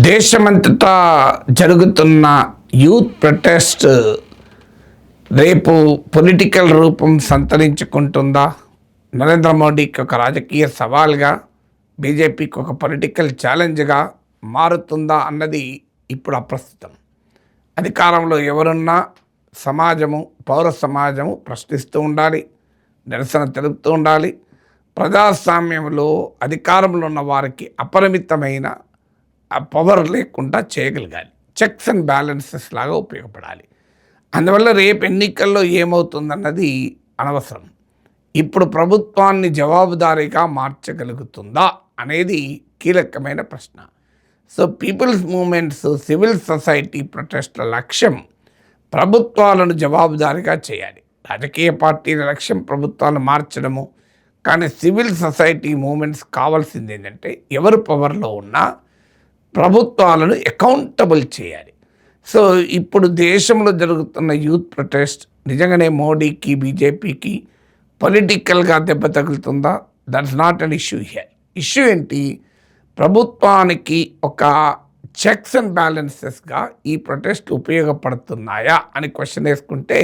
దేశమంతటా జరుగుతున్న youth protest రేపు పొలిటికల్ రూపం సంతరించుకుంటుందా? నరేంద్ర మోడీకి ఒక రాజకీయ సవాల్గా, బీజేపీకి ఒక పొలిటికల్ ఛాలెంజ్గా మారుతుందా అన్నది ఇప్పుడు అప్రస్తుతం. అధికారంలో ఎవరున్నా సమాజము, పౌర సమాజము ప్రశ్నిస్తూ ఉండాలి, నిరసన తెలుపుతూ ఉండాలి. ప్రజాస్వామ్యంలో అధికారంలో ఉన్న వారికి అపరిమితమైన పవర్ లేకుండా చేయగలగాలి. చెక్స్ అండ్ బ్యాలెన్సెస్ లాగా ఉపయోగపడాలి. అందువల్ల రేపు ఎన్నికల్లో ఏమవుతుందన్నది అనవసరం. ఇప్పుడు ప్రభుత్వాన్ని జవాబుదారీగా మార్చగలుగుతుందా అనేది కీలకమైన ప్రశ్న. So people's movements, civil society ప్రొటెస్ట్ల లక్ష్యం ప్రభుత్వాలను జవాబుదారీగా చేయాలి. రాజకీయ పార్టీల లక్ష్యం ప్రభుత్వాలను మార్చడము. కానీ సివిల్ సొసైటీ మూవ్మెంట్స్ కావాల్సింది ఏంటంటే ఎవరు పవర్లో ఉన్నా ప్రభుత్వాలను అకౌంటబుల్ చేయాలి. సో ఇప్పుడు దేశంలో జరుగుతున్న యూత్ ప్రొటెస్ట్ నిజంగానే మోడీకి, బీజేపీకి పొలిటికల్గా దెబ్బ తగులుతుందా? That's not an issue here. Issue ఏంటి? ప్రభుత్వానికి ఒక చెక్స్ అండ్ బ్యాలెన్సెస్గా ఈ ప్రొటెస్ట్ ఉపయోగపడుతున్నాయా అని క్వశ్చన్ వేసుకుంటే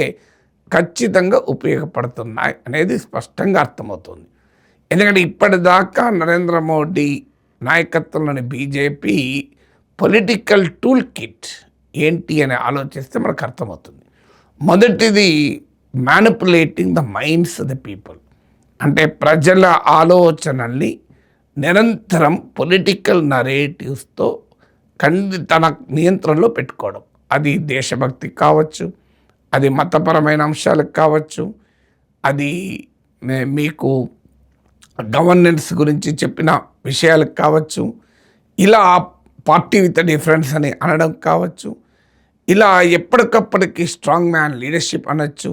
ఖచ్చితంగా ఉపయోగపడుతున్నాయి అనేది స్పష్టంగా అర్థమవుతుంది. ఎందుకంటే ఇప్పటిదాకా నరేంద్ర మోడీ నాయకత్వంలోని బీజేపీ పొలిటికల్ టూల్ కిట్ ఏంటి అని ఆలోచిస్తే మనకు అర్థమవుతుంది. మొదటిది manipulating the minds of the people. అంటే ప్రజల ఆలోచనల్ని నిరంతరం పొలిటికల్ నరేటివ్స్తో తన నియంత్రణలో పెట్టుకోవడం. అది దేశభక్తి కావచ్చు, అది మతపరమైన అంశాలకు కావచ్చు, అది మీకు గవర్నెన్స్ గురించి చెప్పిన విషయాలకు కావచ్చు, ఇలా పార్టీ విత్ డిఫరెన్స్ అని అనడం కావచ్చు, ఇలా ఎప్పటికప్పటికి స్ట్రాంగ్ మ్యాన్ లీడర్షిప్ అనొచ్చు.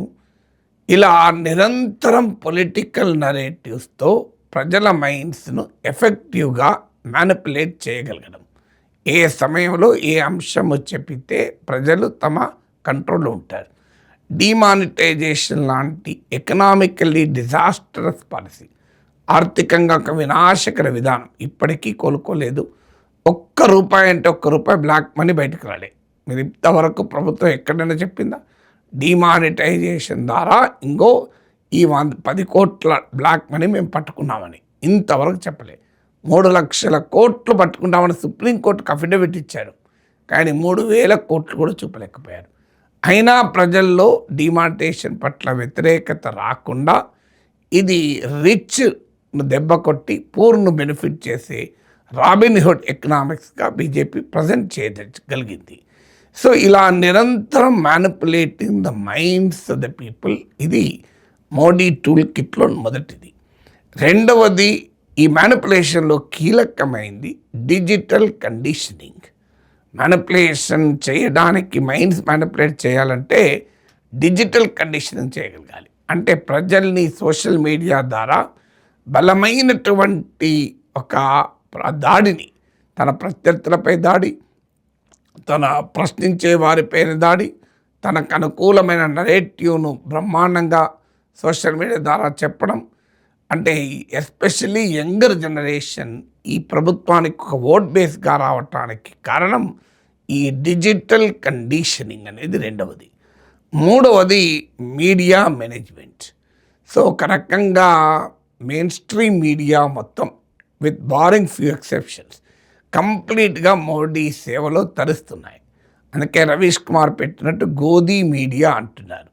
ఇలా నిరంతరం పొలిటికల్ నరేటివ్స్తో ప్రజల మైండ్స్ను ఎఫెక్టివ్గా మ్యానిపులేట్ చేయగలగడం. ఏ సమయంలో ఏ అంశము చెప్పితే ప్రజలు తమ కంట్రోల్లో ఉంటారు. డిమానిటైజేషన్ లాంటి ఎకనామికల్లీ డిజాస్టరస్ పాలసీ, ఆర్థికంగా ఒక వినాశకర విధానం ఇప్పటికీ కోలుకోలేదు. ₹1 అంటే ₹1 బ్లాక్ మనీ బయటకు రాలే. మీరు ఇంతవరకు ప్రభుత్వం ఎక్కడైనా చెప్పిందా? డిమానిటైజేషన్ ద్వారా ఇంకో ఈ 10 కోట్ల బ్లాక్ మనీ మేము పట్టుకున్నామని ఇంతవరకు చెప్పలే. 3 లక్షల కోట్లు పట్టుకుంటామని సుప్రీంకోర్టుకు అఫిడవిట్ ఇచ్చారు. కానీ 3,000 కోట్లు కూడా చూపలేకపోయారు. అయినా ప్రజల్లో డిమానిటైజేషన్ పట్ల వ్యతిరేకత రాకుండా ఇది రిచ్ దెబ్బ కొట్టి పూర్ను బెనిఫిట్ చేసే రాబిన్హుడ్ ఎకనామిక్స్గా బీజేపీ ప్రజెంట్ చేయగలిగింది. సో ఇలా నిరంతరం manipulating the minds of the people, ఇది మోడీ టూల్ కిట్లో మొదటిది. రెండవది, ఈ మ్యానిపులేషన్లో కీలకమైంది డిజిటల్ కండిషనింగ్. మ్యానిపులేషన్ చేయడానికి, మైండ్స్ మ్యానిపులేట్ చేయాలంటే డిజిటల్ కండిషనింగ్ చేయగలగాలి. అంటే ప్రజల్ని సోషల్ మీడియా ద్వారా బలమైనటువంటి ఒక దాడిని, తన ప్రత్యర్థులపై దాడి, తన ప్రశ్నించే వారిపైన దాడి, తనకు అనుకూలమైన నరేటివ్ను బ్రహ్మాండంగా సోషల్ మీడియా ద్వారా చెప్పడం. అంటే ఎస్పెషల్లీ యంగర్ జనరేషన్ ఈ ప్రభుత్వానికి ఒక ఓట్ బేస్గా రావటానికి కారణం ఈ డిజిటల్ కండిషనింగ్ అనేది రెండవది. మూడవది మీడియా మేనేజ్మెంట్. సో ఒక రకంగా మెయిన్ స్ట్రీమ్ మీడియా మొత్తం విత్ బారింగ్ ఫ్యూ ఎక్సెప్షన్స్ కంప్లీట్గా మోడీ సేవలో తరుస్తున్నాయి. అందుకే రవీష్ కుమార్ పెట్టినట్టు గోదీ మీడియా అంటున్నారు.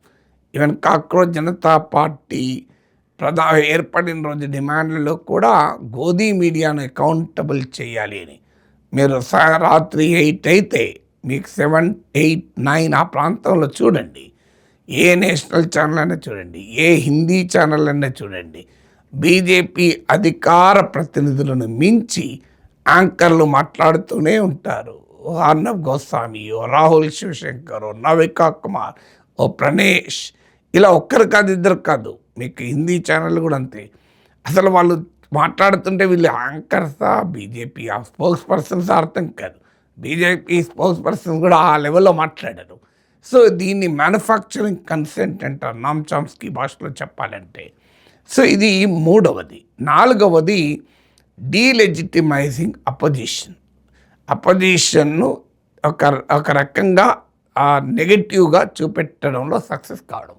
ఈవెన్ కాక్రోచ్ జనతా పార్టీ ఏర్పడిన రోజు డిమాండ్లలో కూడా గోదీ మీడియాను అకౌంటబుల్ చేయాలి అని. మీరు రాత్రి 8 అయితే మీకు 7, 8, 9 ఆ ప్రాంతంలో చూడండి. ఏ నేషనల్ ఛానల్ అయినా చూడండి, ఏ హిందీ ఛానల్ అయినా చూడండి, బీజేపీ అధికార ప్రతినిధులను మించి యాంకర్లు మాట్లాడుతూనే ఉంటారు. ఓ అర్నబ్ గోస్వామి, ఓ రాహుల్ శివశంకర్, ఓ నవికా కుమార్, ఓ ప్రణేష్, ఇలా ఒక్కరు కాదు, ఇద్దరు కాదు, మీకు హిందీ ఛానల్ కూడా అంతే. అసలు వాళ్ళు మాట్లాడుతుంటే వీళ్ళు యాంకర్సా, బీజేపీ ఆ స్పోక్స్ పర్సన్స్ అర్థం కాదు. బీజేపీ స్పోక్స్ పర్సన్స్ కూడా ఆ లెవెల్లో మాట్లాడారు. సో దీన్ని మ్యానుఫ్యాక్చరింగ్ కన్సెంట్ అంటారు నామ్ చామ్స్కీ భాషలో చెప్పాలంటే. సో ఇది మూడవది. నాలుగవది డీలెజిటిమైజింగ్ అపోజిషన్. అపోజిషన్ను ఒక ఒక రకంగా నెగటివ్గా చూపెట్టడంలో సక్సెస్ కావడం.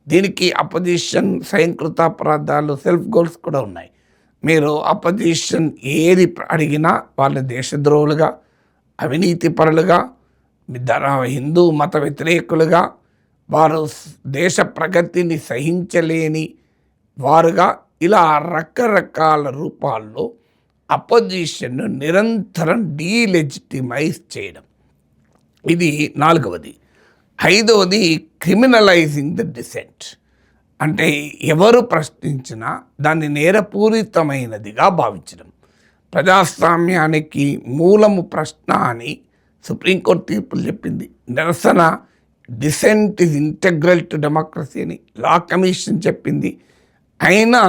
దీనికి అపోజిషన్ స్వయంకృత అపరాధాలు, సెల్ఫ్ గోల్స్ కూడా ఉన్నాయి. మీరు అపోజిషన్ ఏది అడిగినా వాళ్ళు దేశద్రోహులుగా, అవినీతి పరులుగా, హిందూ మత వ్యతిరేకులుగా, వారు దేశ ప్రగతిని సహించలేని వారుగా, ఇలా రకరకాల రూపాల్లో అపోజిషన్ను నిరంతరం డీలెజిటిమైజ్ చేయడం. ఇది 4వది. 5వది క్రిమినలైజింగ్ ద డిసెంట్. అంటే ఎవరు ప్రశ్నించినా దాన్ని నేరపూరితమైనదిగా భావించడం. ప్రజాస్వామ్యానికి మూలము ప్రశ్న అని సుప్రీంకోర్టు తీర్పులు చెప్పింది. నిరసన, dissent is integral to democracy అని లా కమిషన్ చెప్పింది. అయినా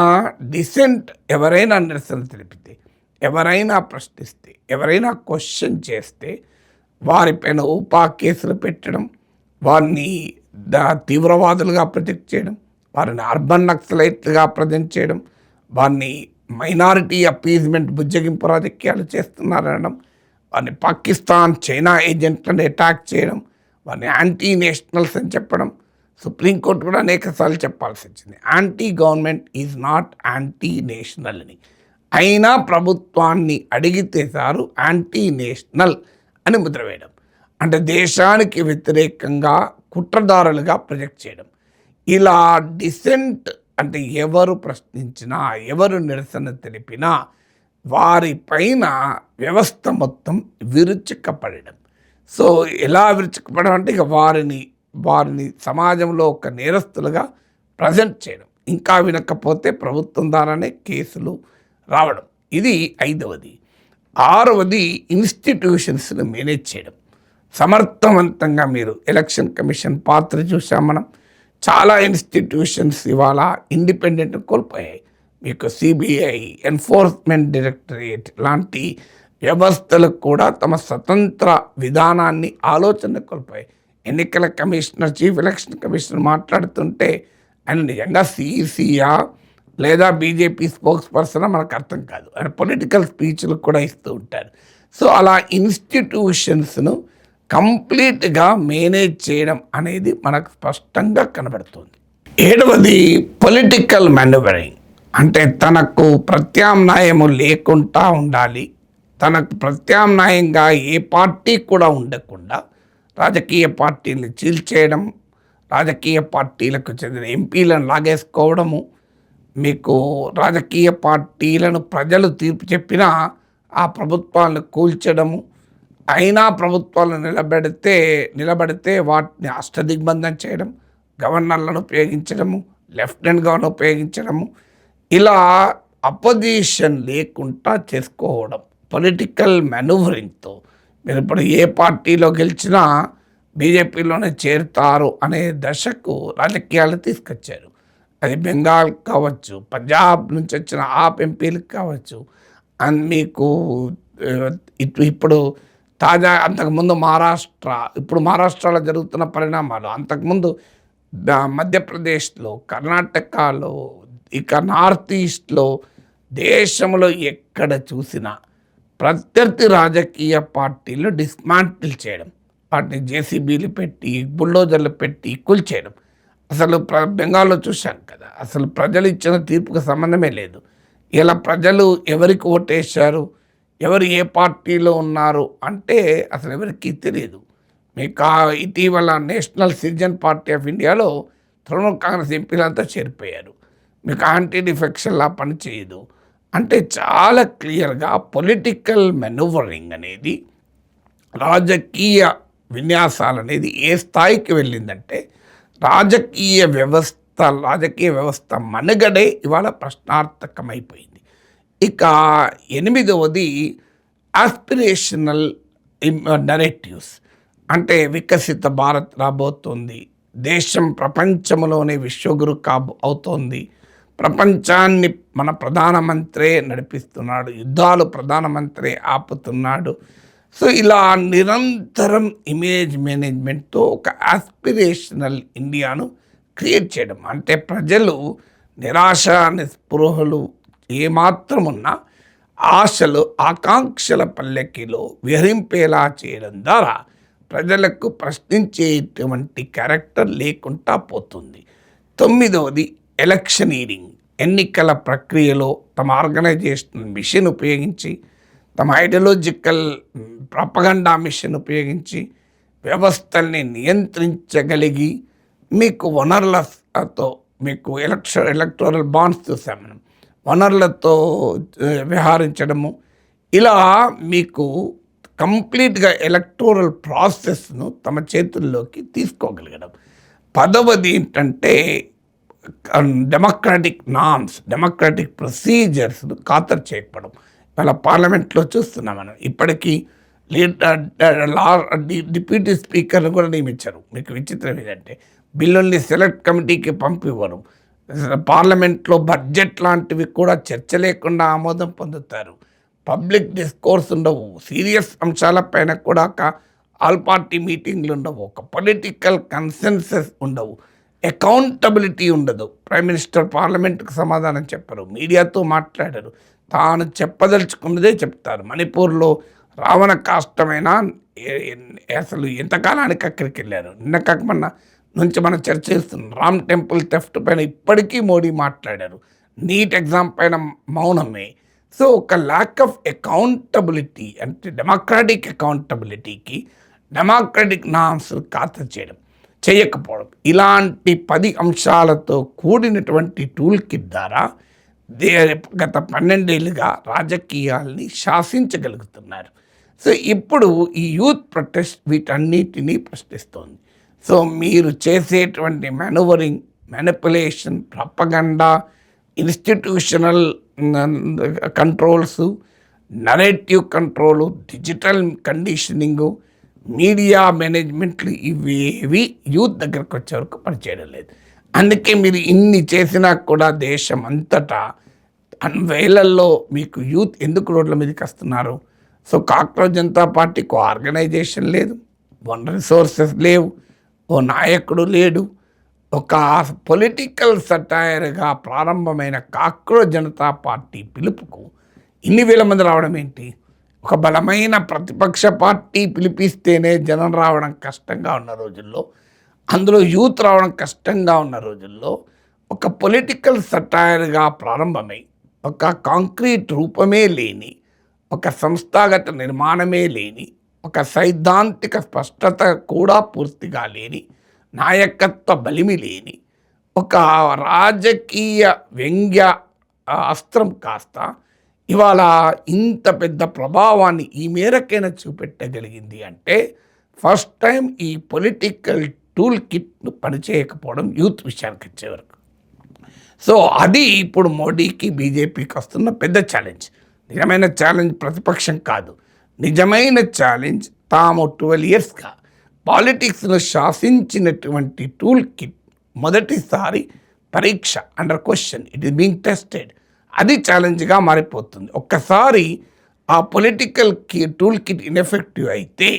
డిసెంట్ ఎవరైనా నిరసన తెలిపితే, ఎవరైనా ప్రశ్నిస్తే, ఎవరైనా క్వశ్చన్ చేస్తే వారిపైన ఊపా కేసులు పెట్టడం, వారిని తీవ్రవాదులుగా ప్రొజెక్ట్ చేయడం, వారిని అర్బన్ నక్సలైట్లుగా ప్రజెంట్ చేయడం, వారిని మైనారిటీ అపీజ్మెంట్ బుజ్జగింపు రాజకీయాలు చేస్తున్నారనడం, వారిని పాకిస్తాన్, చైనా ఏజెంట్లను అటాక్ చేయడం, వారిని యాంటీ నేషనల్స్ అని చెప్పడం. సుప్రీంకోర్టు కూడా అనేకసార్లు చెప్పాల్సి వచ్చింది, anti government is not anti national అని. అయినా ప్రభుత్వాన్ని అడిగితే సారు యాంటీ నేషనల్ అని ముద్ర వేయడం. అంటే దేశానికి వ్యతిరేకంగా కుట్రదారులుగా ప్రొజెక్ట్ చేయడం. ఇలా డిసెంట్ అంటే ఎవరు ప్రశ్నించినా, ఎవరు నిరసన తెలిపినా వారిపైన వ్యవస్థ మొత్తం విరుచుకపడడం. సో ఎలా విరుచుకపడడం అంటే ఇక వారిని సమాజంలో ఒక నేరస్తులుగా ప్రజెంట్ చేయడం. ఇంకా వినకపోతే ప్రభుత్వం ద్వారానే కేసులు రావడం. ఇది 5వది. 6వది ఇన్స్టిట్యూషన్స్ని మేనేజ్ చేయడం. సమర్థవంతంగా మీరు ఎలక్షన్ కమిషన్ పాత్ర చూసాం మనం. చాలా ఇన్స్టిట్యూషన్స్ ఇవాళ ఇండిపెండెంట్ కోల్పోయాయి. మీకు సిబిఐ, ఎన్ఫోర్స్మెంట్ డైరెక్టరేట్ లాంటి వ్యవస్థలకు కూడా తమ స్వతంత్ర విధానాన్ని, ఆలోచన కోల్పోయాయి. ఎన్నికల కమిషనర్, చీఫ్ ఎలక్షన్ కమిషనర్ మాట్లాడుతుంటే ఆయన నిజంగా సిఈసియా లేదా బీజేపీ స్పోక్స్ పర్సన్ మనకు అర్థం కాదు. ఆయన పొలిటికల్ స్పీచ్లు కూడా ఇస్తూ ఉంటారు. సో అలా ఇన్స్టిట్యూషన్స్ను కంప్లీట్గా మేనేజ్ చేయడం అనేది మనకు స్పష్టంగా కనబడుతుంది. 7వది పొలిటికల్ మాన్యూవరింగ్. అంటే తనకు ప్రత్యామ్నాయము లేకుండా ఉండాలి, తనకు ప్రత్యామ్నాయంగా ఏ పార్టీ కూడా ఉండకుండా రాజకీయ పార్టీలను చీల్చేయడం, రాజకీయ పార్టీలకు చెందిన ఎంపీలను లాగేసుకోవడము, మీకు రాజకీయ పార్టీలను ప్రజలు తీర్పు చెప్పినా ఆ ప్రభుత్వాలను కూల్చడము, అయినా ప్రభుత్వాలను నిలబడితే వాటిని అష్టదిగ్బంధం చేయడం, గవర్నర్లను ఉపయోగించడము, లెఫ్టినెంట్ గవర్నర్ ఉపయోగించడము, ఇలా అపోజిషన్ లేకుండా చేసుకోవడం పొలిటికల్ మాన్యూవరింగ్తో. మీరు ఇప్పుడు ఏ పార్టీలో గెలిచినా బీజేపీలోనే చేరుతారు అనే దశకు రాజకీయాలు తీసుకొచ్చారు. అది బెంగాల్ కావచ్చు, పంజాబ్ నుంచి వచ్చిన ఆప్ ఎంపీలకు కావచ్చు, అండ్ మీకు ఇప్పుడు తాజా అంతకుముందు ఇప్పుడు మహారాష్ట్రలో జరుగుతున్న పరిణామాలు, అంతకుముందు మధ్యప్రదేశ్లో, కర్ణాటకలో, ఇక నార్త్ ఈస్ట్లో, దేశంలో ఎక్కడ చూసినా ప్రత్యర్థి రాజకీయ పార్టీలు డిస్మాంటిల్ చేయడం, వాటిని జేసీబీలు పెట్టి, బుల్డోజర్లు పెట్టి కూల్చేయడం. అసలు బెంగాల్లో చూశాం కదా, అసలు ప్రజలు ఇచ్చిన తీర్పుకు సంబంధమే లేదు. ఇలా ప్రజలు ఎవరికి ఓటేశారు, ఎవరు ఏ పార్టీలో ఉన్నారు అంటే అసలు ఎవరికి తెలియదు. మీకు ఇటీవల నేషనల్ సిటిజన్ పార్టీ ఆఫ్ ఇండియాలో తృణమూల్ కాంగ్రెస్ ఎంపీలంతా చేరిపోయారు. మీకు యాంటీ డిఫెక్షన్ లా పనిచేయదు. అంటే చాలా క్లియర్గా పొలిటికల్ మాన్యూవరింగ్ అనేది, రాజకీయ విన్యాసాలు అనేది ఏ స్థాయికి వెళ్ళిందంటే రాజకీయ వ్యవస్థ మనుగడే ఇవాళ ప్రశ్నార్థకమైపోయింది. ఇక 8వది ఆస్పిరేషనల్ నరేటివ్స్. అంటే వికసిత భారత్ రాబోతోంది, దేశం ప్రపంచంలోనే విశ్వగురు అవుతోంది, ప్రపంచాన్ని మన ప్రధానమంత్రే నడిపిస్తున్నాడు, యుద్ధాలు ప్రధానమంత్రే ఆపుతున్నాడు. సో ఇలా నిరంతరం ఇమేజ్ మేనేజ్మెంట్తో ఒక ఆస్పిరేషనల్ ఇండియాను క్రియేట్ చేయడం. అంటే ప్రజలు నిరాశ, నిస్పృహలు ఏమాత్రం ఉన్నా ఆశలు ఆకాంక్షల పల్లెకిలో విహరింపేలా చేయడం ద్వారా ప్రజలకు ప్రశ్నించేటువంటి క్యారెక్టర్ లేకుండా పోతుంది. 9వది ఎలక్షనీరింగ్. ఎన్నికల ప్రక్రియలో తమ ఆర్గనైజేషన్ మిషన్ ఉపయోగించి, తమ ఐడియాలజికల్ ప్రపగండా మిషన్ ఉపయోగించి వ్యవస్థల్ని నియంత్రించగలిగి మీకు వనరులతో మీకు ఎలక్టోరల్ బాండ్స్ చూసాం మనం, వనరులతో వ్యవహరించడము, ఇలా మీకు కంప్లీట్గా ఎలక్టోరల్ ప్రాసెస్ను తమ చేతుల్లోకి తీసుకోగలగడం. 10వది ఏంటంటే డెమోక్రాటిక్ నామ్స్, డెమోక్రాటిక్ ప్రొసీజర్స్ను ఖాతరు చేయకపోవడం. ఇవాళ పార్లమెంట్లో చూస్తున్నాం మనం. ఇప్పటికీ డిప్యూటీ స్పీకర్ను కూడా నియమించారు. మీకు విచిత్రం ఏంటంటే బిల్లుల్ని సెలెక్ట్ కమిటీకి పంపివ్వరు. పార్లమెంట్లో బడ్జెట్ లాంటివి కూడా చర్చ లేకుండా ఆమోదం పొందుతారు. పబ్లిక్ డిస్కోర్స్ ఉండవు. సీరియస్ అంశాలపైన కూడా ఆల్ పార్టీ మీటింగ్లు ఉండవు. ఒక పొలిటికల్ కన్సెన్సస్ ఉండవు. అకౌంటబిలిటీ ఉండదు. ప్రైమ్ మినిస్టర్ పార్లమెంట్కి సమాధానం చెప్పరు, మీడియాతో మాట్లాడరు, తాను చెప్పదలుచుకున్నదే చెప్తారు. మణిపూర్లో రావణ కాష్టమైన అసలు ఎంతకాలానికి అక్కడికి వెళ్ళారు. నిన్న కాకమన్నా నుంచి మనం చర్చ చేస్తున్నాం. రామ్ టెంపుల్ థెఫ్ట్ పైన ఇప్పటికీ మోడీ మాట్లాడారు. నీట్ ఎగ్జామ్ పైన మౌనమే. సో ఒక ల్యాక్ ఆఫ్ అకౌంటబిలిటీ, అంటే డెమోక్రాటిక్ అకౌంటబిలిటీకి డెమోక్రాటిక్ నామ్స్ ఖాతరు చేయకపోవడం, ఇలాంటి 10 అంశాలతో కూడినటువంటి టూల్ కిట్ ద్వారా గత 12 ఏళ్ళుగా రాజకీయాల్ని శాసించగలుగుతున్నారు. సో ఇప్పుడు ఈ యూత్ ప్రొటెస్ట్ వీటన్నిటినీ ప్రశ్నిస్తోంది. సో మీరు చేసేటువంటి manoeuvring, manipulation, propaganda, institutional controls, narrative control, digital conditioning, media మేనేజ్మెంట్లు ఇవేవి యూత్ దగ్గరకు వచ్చే వరకు పనిచేయడం లేదు. అందుకే మీరు ఇన్ని చేసినా కూడా దేశం అంతటా వేలల్లో మీకు యూత్ ఎందుకు రోడ్ల మీదకి వస్తున్నారు? సో కాక్రోచ్ జనతా పార్టీకి ఆర్గనైజేషన్ లేదు, రిసోర్సెస్ లేవు, ఓ నాయకుడు లేడు. ఒక పొలిటికల్ సటైర్గా ప్రారంభమైన కాక్రోచ్ జనతా పార్టీ పిలుపుకు ఇన్ని వేల మంది రావడం ఏంటి? ఒక బలమైన ప్రతిపక్ష పార్టీ పిలిపిస్తేనే జనం రావడం కష్టంగా ఉన్న రోజుల్లో, అందులో యూత్ రావడం కష్టంగా ఉన్న రోజుల్లో, ఒక పొలిటికల్ సటైర్గా ప్రారంభమై ఒక కాంక్రీట్ రూపమే లేని, ఒక సంస్థాగత నిర్మాణమే లేని, ఒక సైద్ధాంతిక స్పష్టత కూడా పూర్తిగా లేని, నాయకత్వ బలిమి లేని ఒక రాజకీయ వ్యంగ్య అస్త్రం కాస్త ఇవాళ ఇంత పెద్ద ప్రభావాన్ని ఈ మేరకైనా చూపెట్టగలిగింది అంటే ఫస్ట్ టైం ఈ పొలిటికల్ టూల్ కిట్ను పనిచేయకపోవడం యూత్ విషయానికి వచ్చే వరకు. సో అది ఇప్పుడు మోడీకి, బీజేపీకి వస్తున్న పెద్ద ఛాలెంజ్. నిజమైన ఛాలెంజ్ ప్రతిపక్షం కాదు, నిజమైన ఛాలెంజ్ తాము 12 yearsగా పాలిటిక్స్ను శాసించినటువంటి టూల్ కిట్ మొదటిసారి పరీక్ష, under question, it is being tested. అది ఛాలెంజ్గా మారిపోతుంది. ఒక్కసారి ఆ పొలిటికల్ టూల్ కిట్ ఇన్ఎఫెక్టివ్ అయితే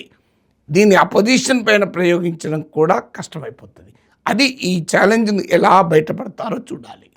దీన్ని అపోజిషన్ పైన ప్రయోగించడం కూడా కష్టమైపోతుంది. అది ఈ ఛాలెంజ్ను ఎలా బయటపడతారో చూడాలి.